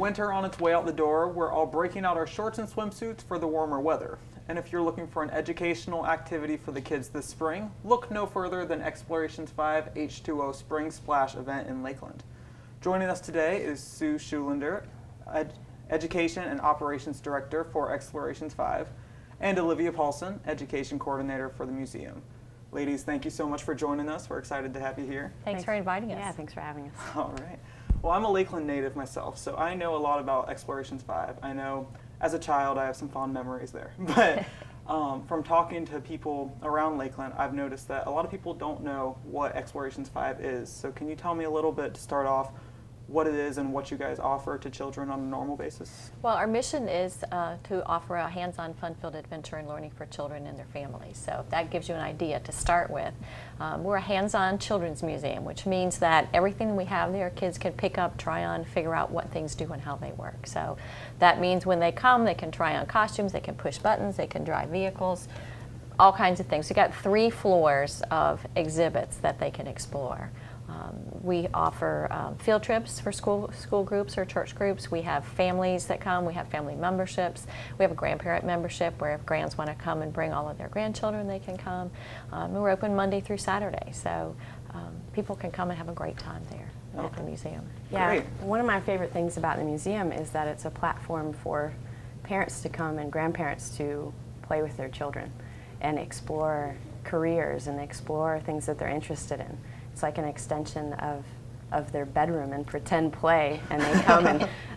winter on its way out the door, we're all breaking out our shorts and swimsuits for the warmer weather. And if you're looking for an educational activity for the kids this spring, look no further than Explorations 5 H2O Spring Splash event in Lakeland. Joining us today is Sue Schulander, Education and Operations Director for Explorations 5, and Olivia Paulson, Education Coordinator for the museum. Ladies, thank you so much for joining us. We're excited to have you here. Thanks for inviting us. Yeah, thanks for having us. All right. Well, I'm a Lakeland native myself, so I know a lot about Explorations 5. I know as a child I have some fond memories there. But from talking to people around Lakeland, I've noticed that a lot of people don't know what Explorations 5 is. So can you tell me a little bit to start off what it is and what you guys offer to children on a normal basis? Well, our mission is to offer a hands-on, fun-filled adventure and learning for children and their families. So if that gives you an idea to start with. We're a hands-on children's museum, which means that everything we have there, kids can pick up, try on, figure out what things do and how they work. So that means when they come, they can try on costumes, they can push buttons, they can drive vehicles, all kinds of things. We've got 3 floors of exhibits that they can explore. We offer field trips for school groups or church groups. We have families that come. We have family memberships. We have a grandparent membership where if grands want to come and bring all of their grandchildren, they can come. And we're open Monday through Saturday, so people can come and have a great time there at the museum. Yeah, Great. one of my favorite things about the museum is that it's a platform for parents to come and grandparents to play with their children and explore careers and explore things that they're interested in. It's like an extension of their bedroom and pretend play, and they come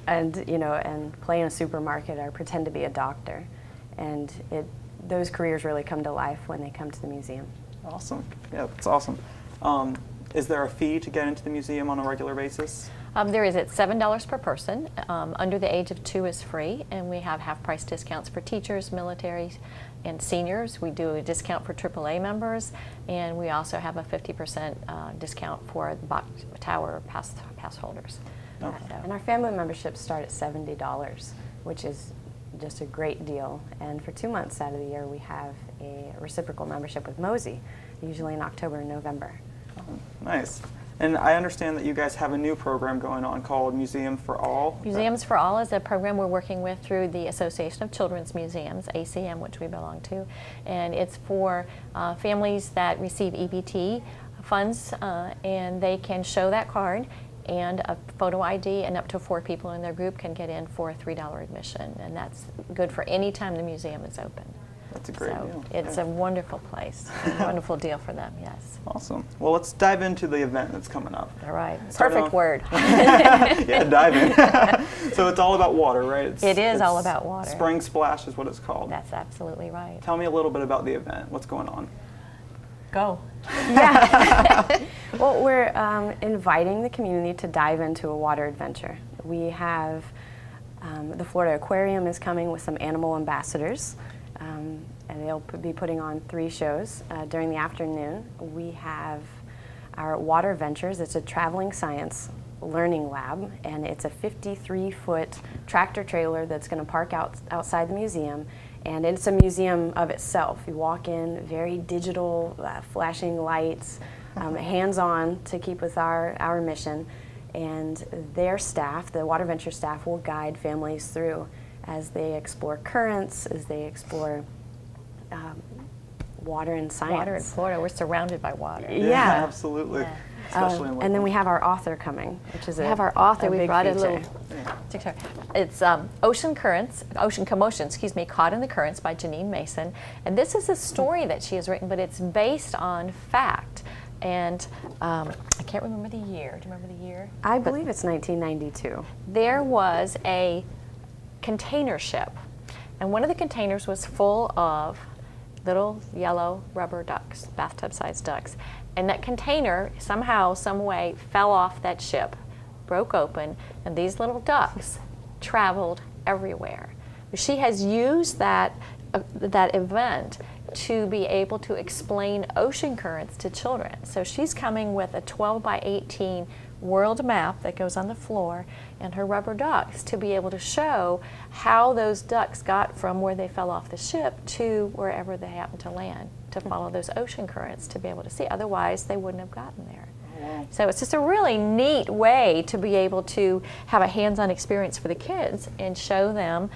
and play in a supermarket or pretend to be a doctor, and those careers really come to life when they come to the museum. Awesome. Yeah, that's awesome. Is there a fee to get into the museum on a regular basis? There is. It's $7 per person. Under the age of 2 is free, and we have half-price discounts for teachers, military, and seniors. We do a discount for AAA members, and we also have a 50% discount for the Bach Tower pass holders. Okay. And our family memberships start at $70, which is just a great deal. And for 2 months out of the year, we have a reciprocal membership with Mosey, usually in October and November. Oh, nice. And I understand that you guys have a new program going on called Museum for All. Museums for All is a program we're working with through the Association of Children's Museums, ACM, which we belong to. And it's for families that receive EBT funds, and they can show that card and a photo ID, and up to 4 people in their group can get in for a $3 admission. And that's good for any time the museum is open. That's a great deal. It's a wonderful place, a wonderful deal for them, yes. Awesome. Well, let's dive into the event that's coming up. All right, Start perfect off- word. Yeah, dive in. So it's all about water, right? It is all about water. Spring Splash is what it's called. That's absolutely right. Tell me a little bit about the event. What's going on? Go. Yeah. Well, we're inviting the community to dive into a water adventure. We have the Florida Aquarium is coming with some animal ambassadors, and they'll be putting on 3 shows. During the afternoon, we have our Water Ventures. It's a traveling science learning lab, and it's a 53-foot tractor trailer that's going to park outside the museum, and it's a museum of itself. You walk in, very digital, flashing lights, hands-on to keep with our mission, and their staff, the Water Venture staff, will guide families through as they explore currents, as they explore water and science. Water in Florida, we're surrounded by water. Yeah. Absolutely. Yeah. Especially in And then Lakeland. we have our author coming, which is We have our author. We big brought a feature. little picture. It's Ocean Commotion, Caught in the Currents by Janine Mason. And this is a story that she has written, but it's based on fact. And I can't remember the year. Do you remember the year? I believe it's 1992. There was a container ship, and one of the containers was full of little yellow rubber ducks, bathtub-sized ducks. And that container somehow, some way, fell off that ship, broke open, and these little ducks traveled everywhere. She has used that event to be able to explain ocean currents to children. So she's coming with a 12 by 18 world map that goes on the floor and her rubber ducks to be able to show how those ducks got from where they fell off the ship to wherever they happened to land, to follow those ocean currents to be able to see. Otherwise, they wouldn't have gotten there. wow. So it's just a really neat way to be able to have a hands-on experience for the kids and show them,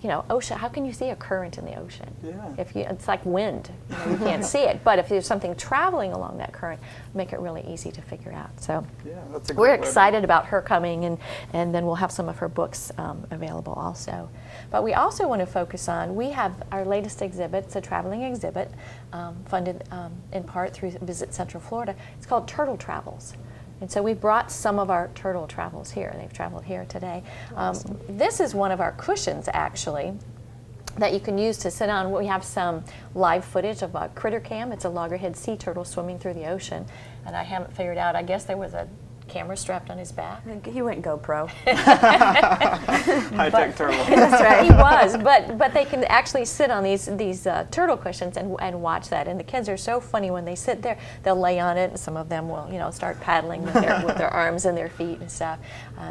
you know, ocean. How can you see a current in the ocean? Yeah. It's like wind. You can't see it. But if there's something traveling along that current, make it really easy to figure out. So Yeah, that's a we're great way to- excited about her coming, and then we'll have some of her books available also. But we also want to focus on, we have our latest exhibit. It's a traveling exhibit funded in part through Visit Central Florida. It's called Turtle Travels. And so we brought some of our turtle travels here. They've traveled here today. This is one of our cushions, actually, that you can use to sit on. We have some live footage of a critter cam. It's a loggerhead sea turtle swimming through the ocean. And I haven't figured out, I guess there was a camera strapped on his back. He went GoPro. High-tech turtle. That's right. He was, but they can actually sit on these turtle cushions and watch that. And the kids are so funny when they sit there. They'll lay on it, and some of them will, you know, start paddling with their arms and their feet and stuff.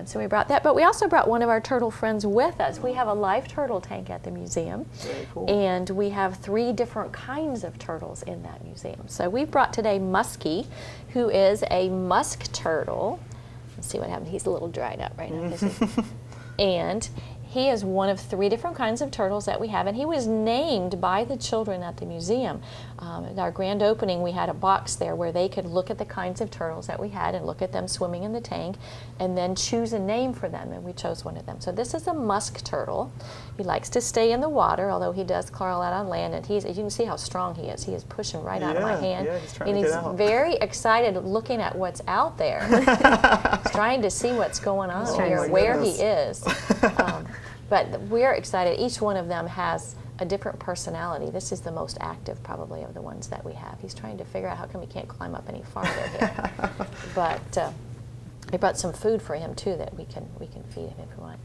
So we brought that, but we also brought one of our turtle friends with us. We have a live turtle tank at the museum, Very cool. and we have 3 different kinds of turtles in that museum. So we brought today Muskie, who is a musk turtle. Let's see what happened. He's a little dried up right now. And he is one of 3 different kinds of turtles that we have, and he was named by the children at the museum. At our grand opening, we had a box there where they could look at the kinds of turtles that we had and look at them swimming in the tank and then choose a name for them, and we chose one of them. So this is a musk turtle. He likes to stay in the water, although he does crawl out on land, and you can see how strong he is. He is pushing right out of my hand. Yeah, he's trying and to he's get out. very excited looking at what's out there. He's trying to see what's going on trying here, to where see he is. But we're excited. Each one of them has a different personality. This is the most active, probably, of the ones that we have. He's trying to figure out how come he can't climb up any farther here. But we brought some food for him too that we can feed him if we want.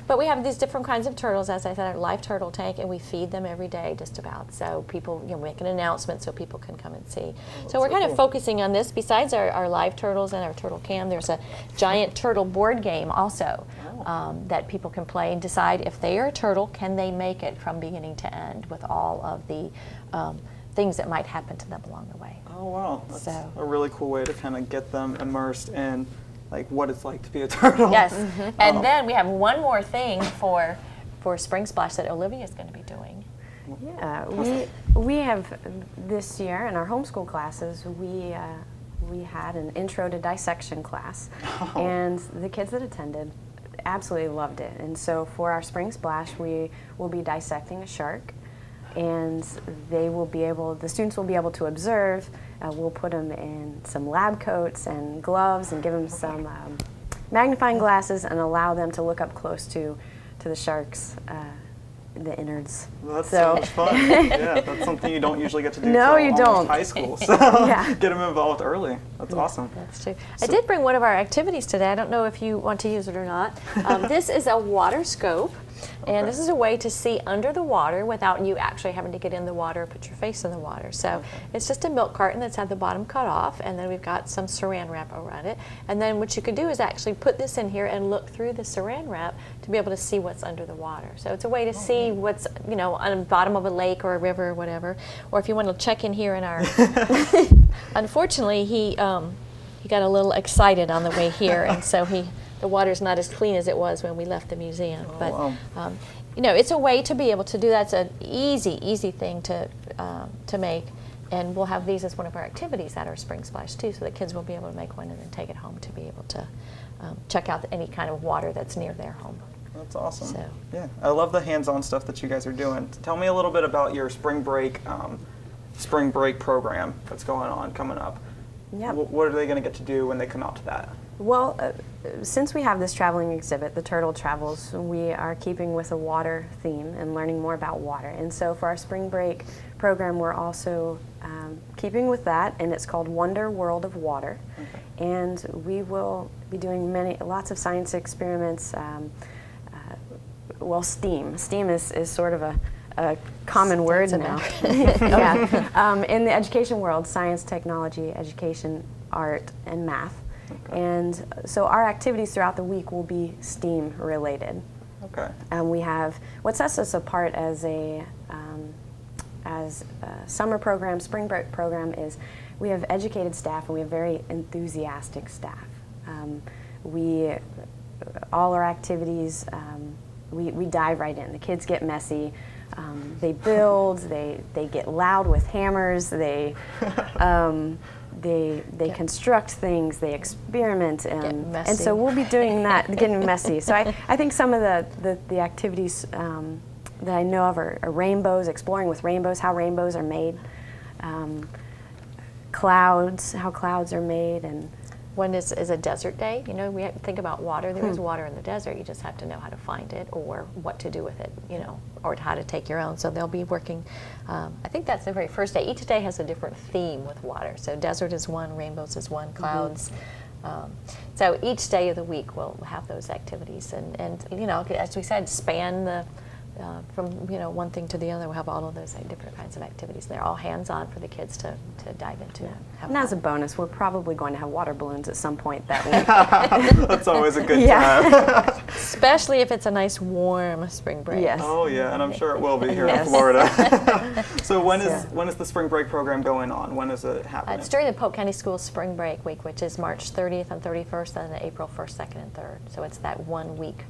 But we have these different kinds of turtles, as I said, our live turtle tank, and we feed them every day just about. So people, you know, make an announcement so people can come and see. So we're kind of focusing on this. Besides our live turtles and our turtle cam, there's a giant turtle board game also that people can play and decide if they are a turtle, can they make it from beginning to end with all of the things that might happen to them along the way. Oh wow, that's So- a really cool way to kind of get them immersed in like what it's like to be a turtle. Yes, and then we have one more thing for Spring Splash that Olivia is going to be doing. Yeah, we have this year in our homeschool classes, we had an intro to dissection class, and the kids that attended absolutely loved it. And so for our Spring Splash, we will be dissecting a shark, and the students will be able to observe. We'll put them in some lab coats and gloves and give them some magnifying glasses and allow them to look up close to the sharks, the innards. That's so much fun. Yeah, that's something you don't usually get to do No, till you almost don't. high school. So Yeah. get them involved early. That's awesome. That's true. I did bring one of our activities today. I don't know if you want to use it or not. This is a water scope. And this is a way to see under the water without you actually having to get in the water or put your face in the water. So it's just a milk carton that's had the bottom cut off, and then we've got some saran wrap around it. And then what you could do is actually put this in here and look through the saran wrap to be able to see what's under the water. So it's a way to see what's, you know, on the bottom of a lake or a river or whatever. Or if you want to check in here in our... Unfortunately, he got a little excited on the way here, and so the water's not as clean as it was when we left the museum. But you know, it's a way to be able to do that. It's an easy thing to make, and we'll have these as one of our activities at our Spring Splash too, so that kids will be able to make one and then take it home to be able to check out any kind of water that's near their home. That's awesome. So. Yeah, I love the hands-on stuff that you guys are doing. Tell me a little bit about your spring break program that's coming up. Yep. What are they going to get to do when they come out to that? Well, since we have this traveling exhibit, the Turtle Travels, we are keeping with a water theme and learning more about water. And so for our spring break program, we're also keeping with that, and it's called Wonder World of Water. Okay. And we will be doing lots of science experiments. Well, STEAM. STEAM is sort of a common word now. Yeah. In the education world, science, technology, education, art, and math. Okay. And so our activities throughout the week will be STEAM related. Okay. We have, what sets us apart as a summer program, spring break program, is we have educated staff and we have very enthusiastic staff. All our activities, we dive right in. The kids get messy. They build. They get loud with hammers. They construct things. They experiment, and so we'll be doing that, getting messy. So I think some of the activities that I know of are rainbows, exploring with rainbows, how rainbows are made, clouds, how clouds are made, and. One is a desert day. You know, we have to think about water. There is water in the desert. You just have to know how to find it or what to do with it, you know, or how to take your own. So they'll be working. I think that's the very first day. Each day has a different theme with water. So desert is one, rainbows is one, clouds. So each day of the week we'll have those activities. And you know, as we said, span the from one thing to the other. We'll have all of those different kinds of activities. They're all hands-on for the kids to dive into. Yeah. And as a bonus, we're probably going to have water balloons at some point that week. That's always a good time. Especially if it's a nice warm spring break. Yes. Oh yeah, and I'm sure it will be here in Florida. So when is the spring break program going on? When is it happening? It's during the Polk County Schools Spring Break Week, which is March 30th and 31st, and then April 1st, 2nd, and 3rd. So it's that 1 week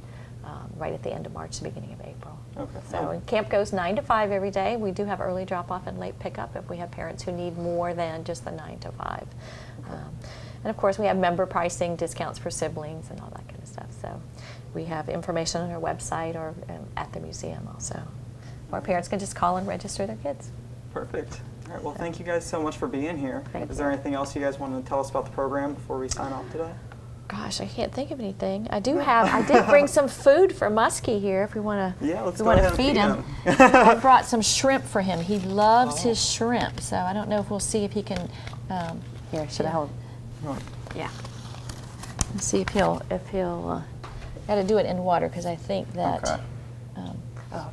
right at the end of March, the beginning of April. Okay. So camp goes 9 to 5 every day. We do have early drop-off and late pickup if we have parents who need more than just the 9 to 5. Okay. And of course we have member pricing, discounts for siblings and all that kind of stuff. So we have information on our website or at the museum also. Or parents can just call and register their kids. Perfect. All right, well thank you guys so much for being here. Thank you. Is there anything else you guys want to tell us about the program before we sign off today? Gosh, I can't think of anything. I did bring some food for Muskie here if we want to. Yeah, let's go ahead and feed him. I brought some shrimp for him. He loves his shrimp, so I don't know if we'll see if he can. Here, should I hold? Yeah. Let's see if he'll. Got to do it in water because I think that. Okay. Oh,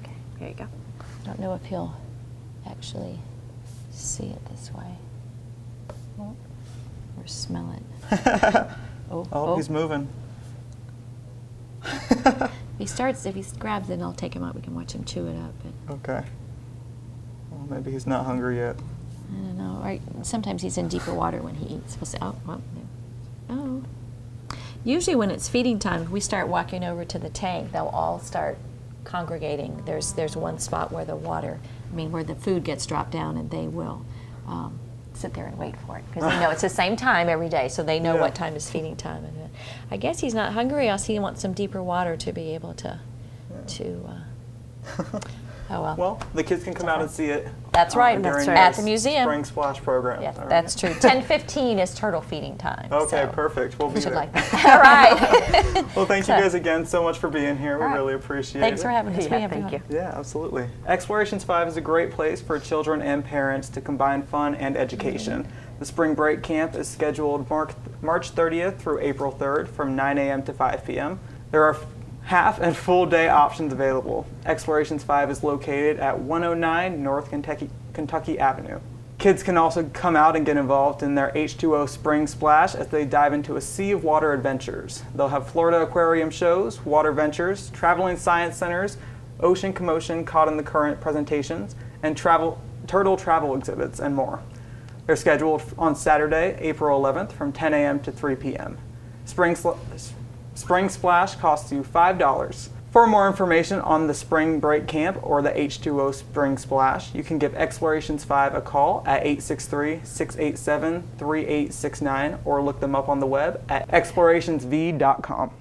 okay. Here you go. I don't know if he'll actually see it this way or smell it. Oh, he's moving. If he grabs it, I'll take him out. We can watch him chew it up. But Okay. Well, maybe he's not hungry yet. I don't know. Right? Sometimes he's in deeper water when he eats. We'll say, oh. Usually when it's feeding time, if we start walking over to the tank, they'll all start congregating. There's one spot where where the food gets dropped down, and they will sit there and wait for it because they know it's the same time every day, so they know what time is feeding time. And I guess he's not hungry, else he wants some deeper water to be able to. Oh well. Well, the kids can come out and see it. That's right. During At the museum. Spring Splash program. Yes, All that's true. 10:15 is turtle feeding time. Okay, so perfect. We'll be should there. like that. All right. Well, thank you guys again so much for being here. We really appreciate it. Thanks for having us. Yeah, thank you. Yeah, absolutely. Explorations 5 is a great place for children and parents to combine fun and education. The spring break camp is scheduled March 30th through April 3rd from 9 a.m. to 5 p.m. There are half and full day options available. Explorations 5 is located at 109 North Kentucky Avenue. Kids can also come out and get involved in their H2O spring splash as they dive into a sea of water adventures. They'll have Florida aquarium shows, water ventures, traveling science centers, ocean commotion caught in the current presentations, and turtle travel exhibits and more. They're scheduled on Saturday, April 11th from 10 a.m. to 3 p.m. Spring Splash costs you $5. For more information on the Spring Break Camp or the H2O Spring Splash, you can give Explorations 5 a call at 863-687-3869 or look them up on the web at explorationsv.com.